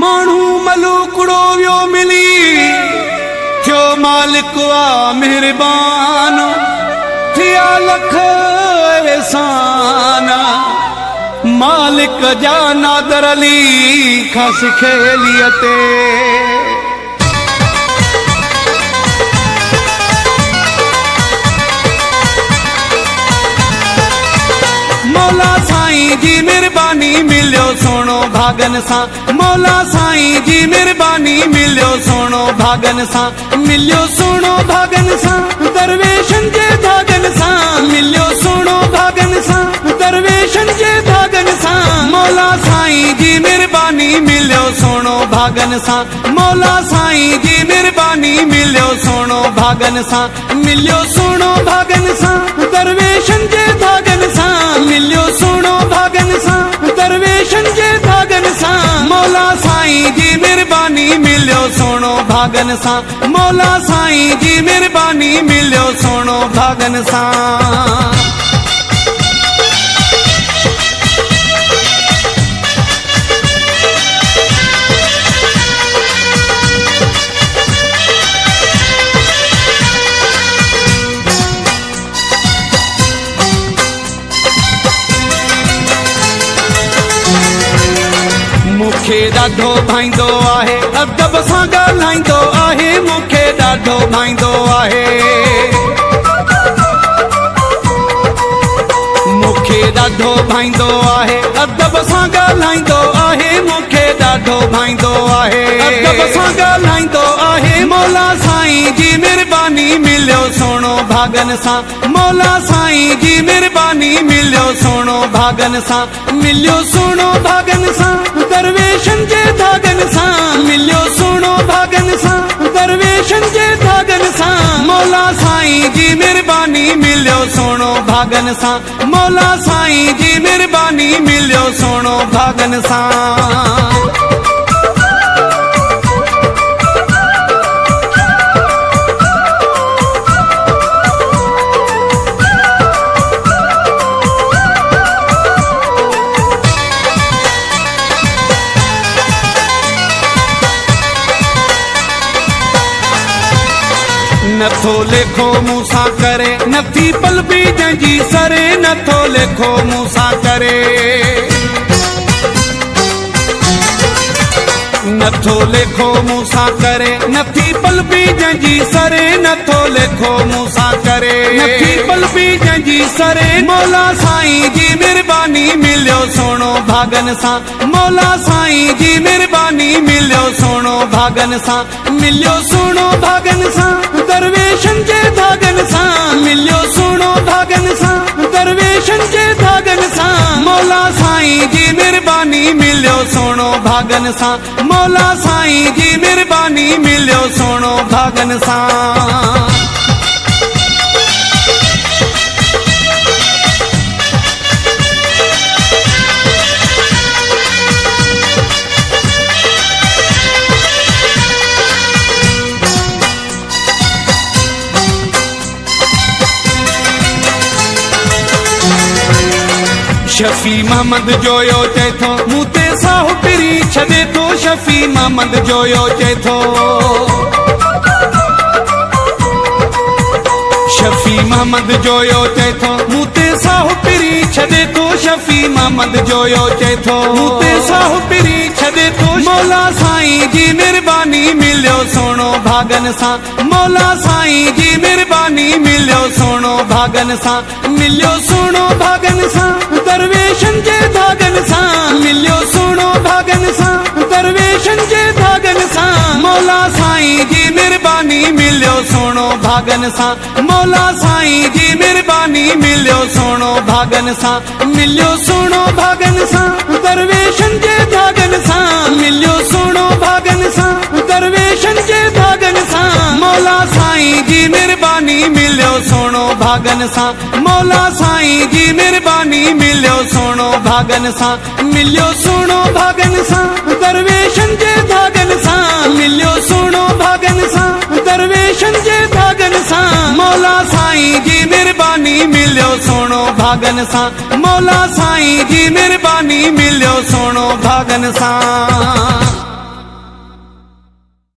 मानू मलूकड़ो वियो मिली थियो मालिक आ मेहरबान थिया लख एहसान मालिक जा नादर अली खां सिखेलियते मौला साईं जी मेहरबानी मिलियो सोनो भागन सा मौला साईं जी मेहरबानी मिलियो सोनो भागन सा मिलियो सोनो भागन सा दरवेशन जे धागन सा मिलियो सोनो भागन सा दरवेशन जे धागन सा मौला साईं जी मेहरबानी मिलियो सोनो भागन सा मौला साईं जी मेहरबानी मिलियो सोनो भागन सा मिलियो सोनो भागन सा दरवेशन जे धागन सा मिलियो सोनो भागन सा दरवेशन जे धागन सा मौला साईं जी मेहरबानी मिलियो सोनो भागन सा मौला साईं जी मेहरबानी मिलियो सोनो भागन सा मुखे ॾाढो भाईंदो आहे अदब सां ॻाल्हाईंदो आहे मुखे ॾाढो भाईंदो आहे मुखे ॾाढो भाईंदो आहे अदब सां ॻाल्हाईंदो आहे मुखे ॾाढो भाईंदो आहे अदब सां ॻाल्हाईंदो आहे मौला साईं जी मेहरबानी मिलियो सोनो भागन सा मौला साईं जी मेहरबानी मिलियो सोनो भागन सा मिलियो सोनो भागन सा दरवेशन जे धागन सा मिलियो सोनो भागन सा दरवेशन जे धागन सा मौला साईं जी मेहरबानी मिलियो सोनो भागन सा मौला साईं जी मेहरबानी मिलियो सोनो भागन सा नथो लेखो मूंसां करे नथी पल बि जंहिंजी सरे नथो लेखो मूंसां करे नथो लेखो मूंसां करे नथी पल बि जंहिंजी सरे नथो लेखो मूंसां करे नथी पल बि जंहिंजी सरे मौला साईं जी मेहरबानी मिलियो सोनो भागन सा मौला साईं जी मेहरबानी मिलियो सोनो भागन सा मिलियो सोनो भागन सा दरवेशन जे धागन सा मिलियो सोनो भागन सा दरवेशन जे धागन सा मौला साईं जी मेहरबानी मिलियो सोनो भागन सा मौला साईं जी मेहरबानी मिलियो सोनो भागन सा शफी मोहम्मद जोयो चए थो मूं ते साहु पिरी छॾे थो शफी मोहम्मद जोयो चए थो शफी मोहम्मद जोयो चए थो मूं ते साहु पिरी छॾे थो शफी मोहम्मद जोयो चए थो मूं ते साहु पिरी छॾे थो मौला साईं जी मेहरबानी मिलियो सोनो भागन सा मौला साईं जी मेहरबानी मिलियो सोनो भागन सा मिलियो सोनो भागन सा दरवेशन जे धागन सा मिलियो सोनो भागन सा दरवेशन जे धागन सा मौला साईं जी मेहरबानी मिलियो सोनो भागन सा मौला साईं जी मेहरबानी मिलियो सोनो भागन सा मिलियो सोनो भागन सा दरवेशन जे धागन सा मिलियो सोनो भागन सा दरवेशन जे धागन सा मौला साईं जी मेहरबानी मिलियो सोनो भागन सा मौला साईं जी मेहरबानी मिलियो सोनो भागन सा मिलियो सोनो भागन सा दरवेशन जे धागन सा मिलियो सोनो भागन सा दरवेशन जे धागन सा मौला साईं जी मेहरबानी मिलियो सोनो भागन सा मौला साईं जी मेहरबानी मिलियो सोनो भागन सा।